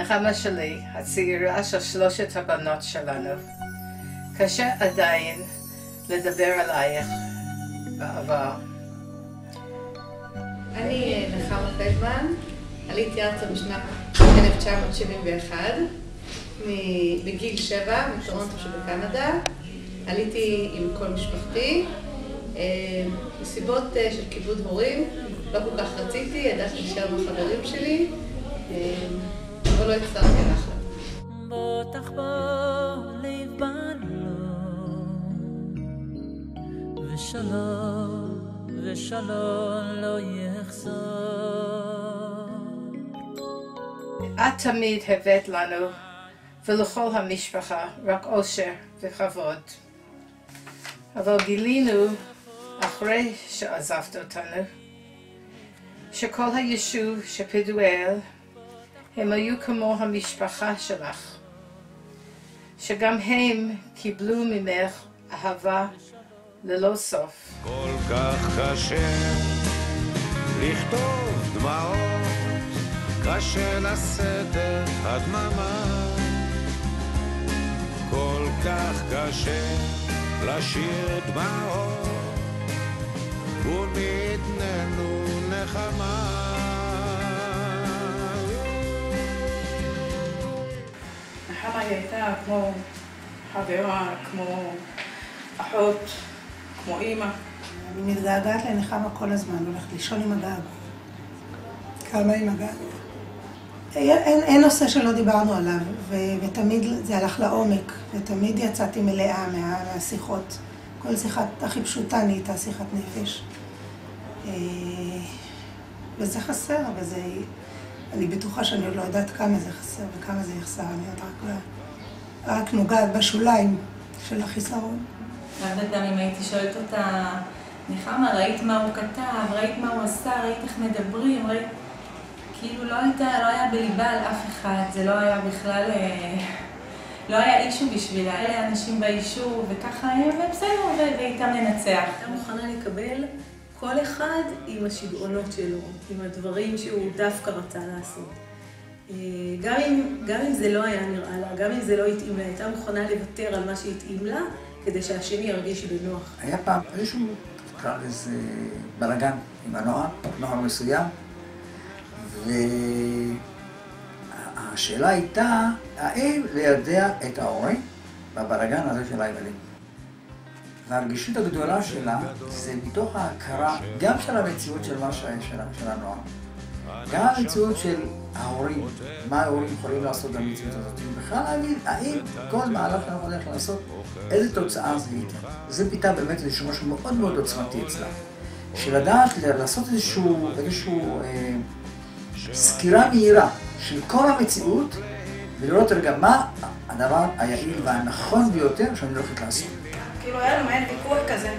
נחמה שלי, הצעירה של שלושת הבנות שלנו. קשה עדיין לדבר עלייך בעבר. אני נחמה פלדמן, עליתי ארצה בשנת 1971, בגיל 7 מטורונטו שבקנדה. עליתי עם כל משפחתי, מסיבות של כיבוד הורים, לא כל כך רציתי, ידעתי להישאר מהחברים שלי, אבל לא הצטרפתי להחלטה. בוטח בו ליבנו ושלום לא יחזור. את תמיד הבאת לנו ולכל המשפחה רק אושר וכבוד. אבל גילינו אחרי שעזבת אותנו שכל היישוב שפדואל הם היו כמו המשפחה שלך, שגם הם קיבלו ממך אהבה ללא סוף. כל כך קשה לכתוב דמעות, קשה לשאת את הדממה, כל כך קשה לשיר דמעות וניתננו נחמה. נחמה היא הייתה כמו חברה, כמו אחות, כמו אימא. אני מתגעגעת לנחמה כל הזמן, הולכת לישון עם הגג. כמה עם הגג? אין נושא שלא דיברנו עליו, ותמיד זה הלך לעומק, ותמיד יצאתי מלאה מהשיחות. כל שיחה הכי פשוטה נהייתה שיחת נפש. וזה חסר, אני בטוחה שאני עוד לא יודעת כמה זה חסר וכמה זה יחסר, אני עוד רק נוגעת בשוליים של החיסרון. לא יודעת גם אם הייתי שואלת אותה, נחמה, ראית מה הוא כתב, ראית מה הוא עשה, ראית איך מדברים, ראית... כאילו לא היה בליבה על אף אחד, זה לא היה בכלל, לא היה אישו בשבילה, אלה אנשים ביישוב וככה, ובסדר, ואיתם ננצח. הייתה מוכנה לקבל כל אחד עם השגעונות שלו, עם הדברים שהוא דווקא רצה לעשות. גם אם זה לא היה נראה לה, גם אם זה לא התאים לה, הייתה מוכנה לוותר על מה שהתאים לה, כדי שהשני ירגיש בנוח. היה פעם איזשהו, נקרא לזה בלגן עם הנוער מסוים, והשאלה הייתה, האם לידע את ההורים בבלגן הזה של הילדים. והרגישות הגדולה שלה זה מתוך ההכרה גם של המציאות של הנוער, גם המציאות של ההורים, מה ההורים יכולים לעשות במציאות הזאת, ובכלל להגיד, האם כל מהלך שאנחנו הולכים לעשות, איזה תוצאה זה ייתן. זה פיתה באמת איזשהו משהו מאוד מאוד עוצמתי אצלה, של לדעת לעשות איזשהו סקירה מהירה של כל המציאות, ולראות רגע מה הדבר היעיל והנכון ביותר שאני הולכת לעשות. כאילו היה לנו מעין ויכוח כזה,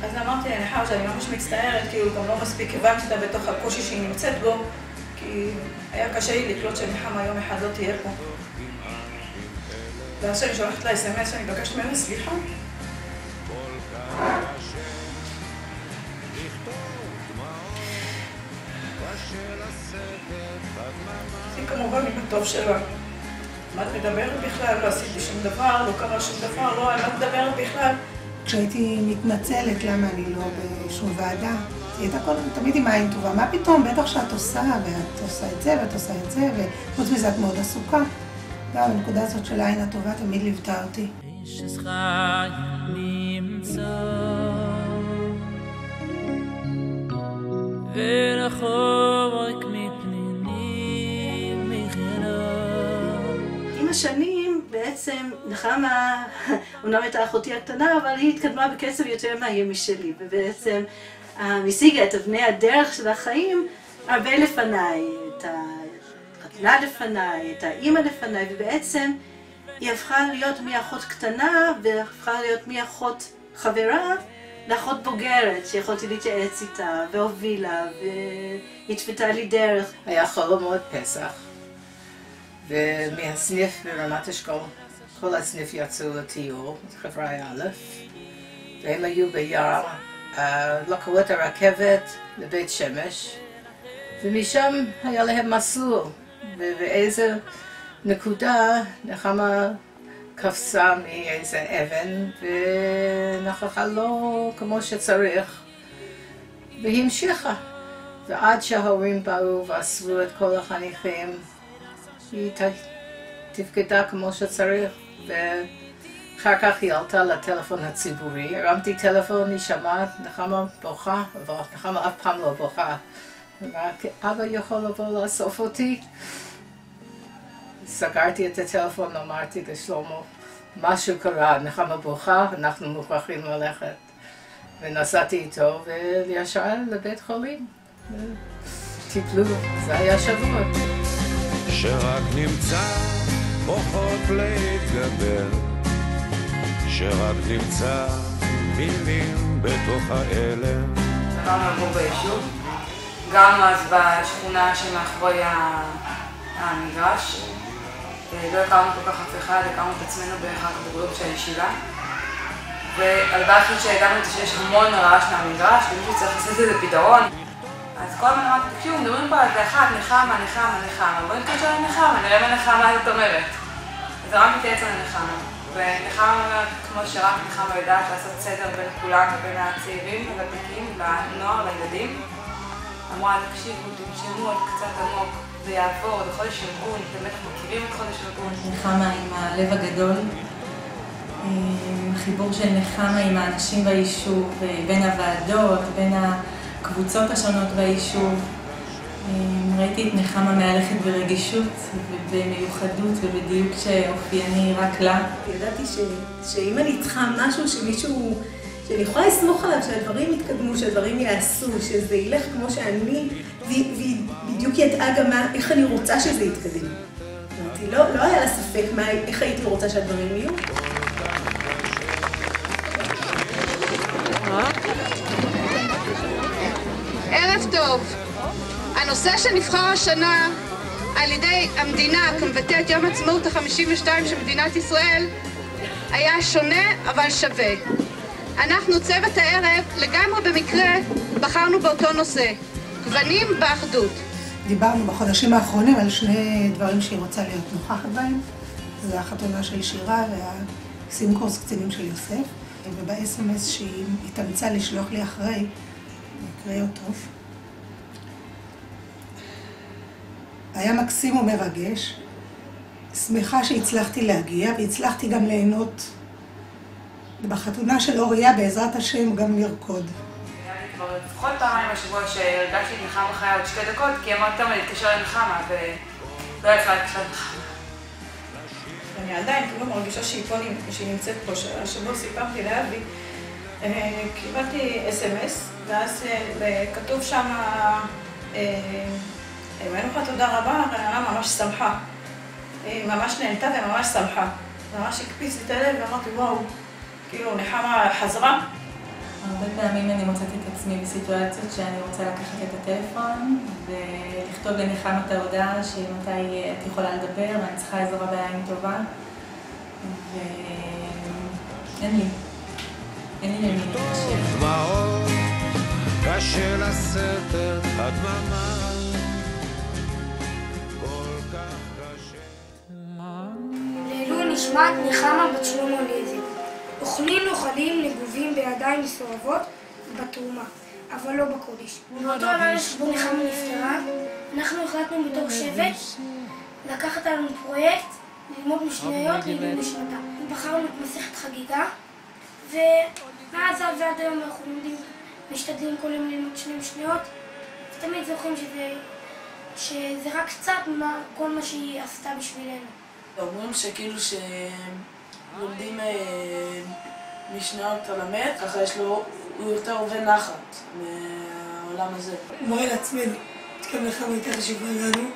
אז אמרתי לנחמה שאני ממש מצטערת, כאילו גם לא מספיק הבנתי אותה בתוך הקושי שהיא נמצאת בו, כי היה קשה לי לקלוט שנחמה יום אחד לא תהיה פה. ואז שאני שולחת לה SMS, אני מבקשת ממנה סליחה. היא כמובן עם הטוב שלה. מה את מדברת בכלל? לא עשיתי שום דבר, לא קרה שום דבר, לא, אני לא מדברת בכלל. כשהייתי מתנצלת למה אני לא בשום ועדה, היא הייתה תמיד עם עין טובה. מה פתאום? בטח שאת עושה, ואת עושה את זה, ואת עושה את זה, וחוץ מזה את מאוד עסוקה. גם הנקודה הזאת של העין הטובה תמיד ליוותה אותי. עם השנים בעצם נחמה, אומנם הייתה אחותי הקטנה, אבל היא התקדמה בקצב יותר מהיר משלי, ובעצם השיגה את אבני הדרך של החיים הרבה לפניי, את החתונה לפניי, את האימא לפניי, ובעצם היא הפכה להיות מאחות קטנה והפכה להיות מאחות חברה לאחות בוגרת שיכולתי להתייעץ איתה והובילה והתוותה לי דרך. היה חלומות פסח, ומהסניף ברמת אשכול, כל הסניף יצאו לטיול, חברה א', והם היו ביער, לקחו את הרכבת לבית שמש, ומשם היה להם מסלול, ואיזה נקודה, נחמה קפצה מאיזה אבן ונכחה לא כמו שצריך והיא המשיכה. ועד שההורים באו ואספו את כל החניכים היא תפקדה כמו שצריך, ואחר כך היא עלתה לטלפון הציבורי. הרמתי טלפון, היא שמעת, נחמה בוכה, אבל נחמה אף פעם לא בוכה. רק אבא יכול לבוא לאסוף אותי. סגרתי את הטלפון, אמרתי לשלמה, משהו קרה, נחמה בוכה, אנחנו מוכרחים ללכת. ונסעתי איתו וישר לבית חולים. טיפלו, זה היה שבוע. שרק נמצא כוחות להתגבר, שרק נמצא מילים בתוך האלם. עברנו לגור ביישוב, גרנו אז בשכונה שמאחורי המגרש. לא הכרנו כל כך אף אחד, הכרנו את עצמנו באחד הבוגרים של הישיבה. והדבר הכי שהגענו זה שיש המון רעש מהמגרש, ומישהו צריך לעשות איזה פתרון. אז כל הזמן אמרתי, תקשיבו, מדברים פה על זה אחד, נחמה. בואי נתקשר לנחמה, נראה מה נחמה זאת אומרת. אז הרמתי את העצם לנחמה. ונחמה אומרת, כמו שרק נחמה יודעת לעשות סדר בין כולם ובין הצעירים, הוותיקים, לנוער, לילדים. אמרה, תקשיבו, תנשמו עוד קצת עמוק, זה יעבור, זה חודש ארגון, אתם בטח מכירים את חודש ארגון. נחמה עם הלב הגדול. חיבור של נחמה עם האנשים ביישוב, בין הוועדות, בין הקבוצות השונות ביישוב. ראיתי את נחמה מהלכת ברגישות ובמיוחדות ובדיוק שאופייני רק לה. ידעתי שאם אני צריכה משהו שמישהו, שאני יכולה לסמוך עליו, שהדברים יתקדמו, שהדברים יעשו, שזה ילך כמו שאני, והיא בדיוק ידעה גם איך אני רוצה שזה יתקדם. אמרתי, לא היה לה ספק איך הייתי רוצה שהדברים יהיו. ערב טוב. הנושא שנבחר השנה על ידי המדינה כמבטא את יום העצמאות ה-52 של מדינת ישראל היה שונה אבל שווה. אנחנו צוות הערב לגמרי במקרה בחרנו באותו נושא, גוונים באחדות. דיברנו בחודשים האחרונים על שני דברים שהיא רוצה להיות נוכחת בהם. זה החתונה של שירה והסיום קורס קצינים של יוסף. וב-SMS שהיא התאמצה לשלוח לי אחרי, אני אקריא אותו. היה מקסים ומרגש, שמחה שהצלחתי להגיע והצלחתי גם ליהנות. בחתונה של אוריה בעזרת השם גם לרקוד. היה לי כבר לפחות פעמיים בשבוע שהרגשתי את נחמה חיה עוד 2 דקות, כי אמרת לי להתקשר לנחמה ולא יצאה להתקשר לנחמה. אני עדיין כאילו מרגישה שהיא נמצאת פה. השבוע סיפרתי לאבי, קיבלתי SMS, ואז כתוב שם, מנוחה תודה רבה, רענה ממש שמחה. היא ממש נהנתה וממש שמחה. ממש הקפיץ לי את הלב ואמרתי, וואו, כאילו נחמה חזרה. הרבה פעמים אני מוצאת את עצמי בסיטואציות שאני רוצה לקחת את הטלפון ולכתוב לנחמה את ההודעה שמתי את יכולה לדבר ואני צריכה עזרה בעין טובה. ואין לי למי להתקשר. דמעות, קשה לשאת את הדממה, כל כך קשה. לעילוי נשמת נחמה בת שלמה אליעזר. אוכלים נוחלים נגובים בידיים מסורבות בתרומה, אבל לא בקודש. באותו הלילה שבו נחמה נפטרה, אנחנו החלטנו בתור שבט לקחת עלינו פרויקט ללמוד משניות לעילוי נשמתה. בחרנו את מסכת חגיגה, ומאז ועד היום אנחנו משתדלים כל יום ללמוד 2 משניות, ותמיד זוכרים שזה רק קצת כל מה שהיא עשתה בשבילנו. אומרים שכאילו שלומדים משניות על המת, ככה הוא יותר עובד נחת מהעולם הזה. הוא מראה לעצמנו, גם נחמה הייתה חשובה לנו,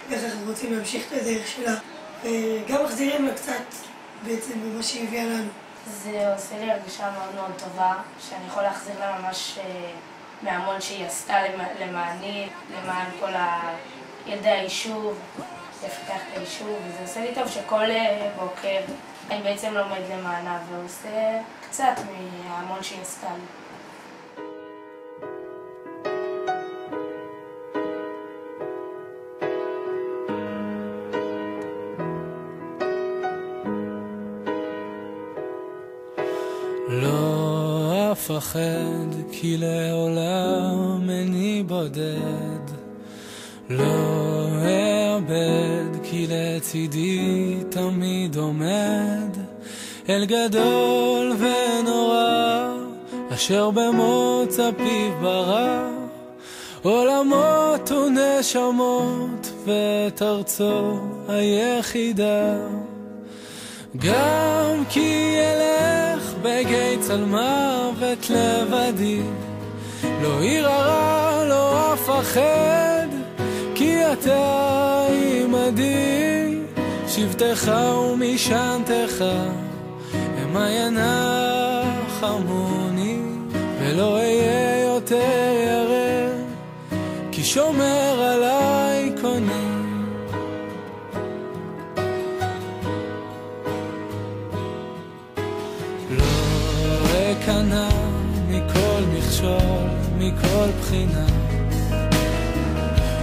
ואיך אנחנו רוצים להמשיך את הדרך שלה, וגם מחזירים לה קצת בעצם במה שהיא הביאה לנו. זה עושה לי הרגשה מאוד מאוד טובה, שאני יכול להחזיר לה ממש מהמון שהיא עשתה למעני, למען כל ילדי היישוב, לפתח את היישוב, וזה עושה לי טוב שכל בוקר אני בעצם לומד למענה ועושה קצת מהמון שהיא עשתה לי. אפחד כי לעולם איני בודד, לא אאבד כי לצידי תמיד עומד אל גדול ונורא אשר במוצא פיו ברא עולמות ונשמות ואת ארצו היחידה. גם כי אלך בגיא צל מוות לבדי, לא ירא רע לא אפחד כי אתה עמדי, שבטך ומשענתך המה ינחמוני, ולא אהיה יותר ירא כי שומר עליי קוני. קנה מכל מכשול, מכל בחינה,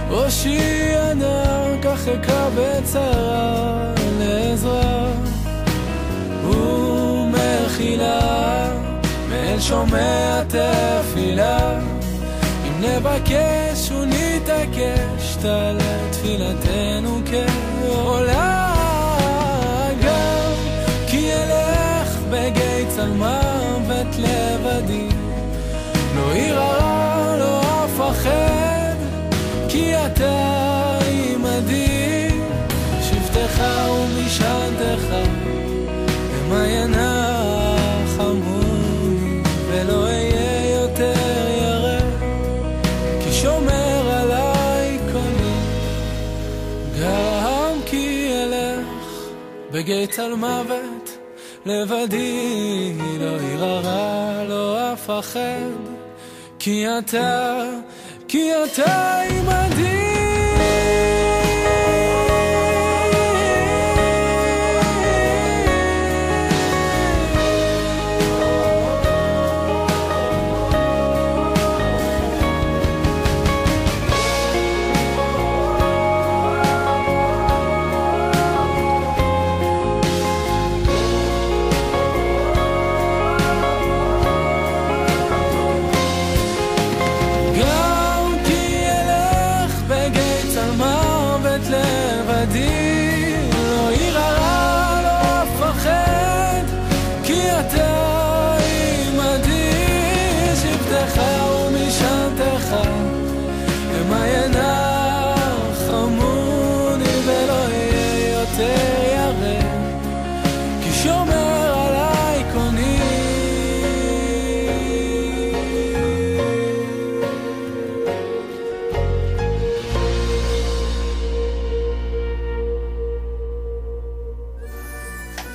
ראשי ענר כך אקע בצרה לעזרה ומחילה מאל שומע תפילה. אם נבקש ונתעקש תעלה תפילתנו כעולה. גם כי אלך בגיא צל מוות לבדי, לא ירא רע לא אפחד כי אתה עמדי, שבטך ומשענתך המה ינחמוני, ולא אהיה יותר ירא כי שומר עליי קוני. גם כי אלך בגיא צל מוות לבדי, לא ירא רע לא אפחד כי אתה עמדי.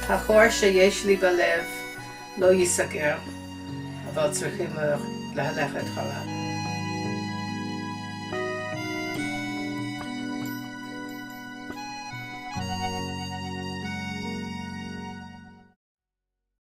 החור שיש לי בלב לא ייסגר, אבל צריכים ללכת הלאה.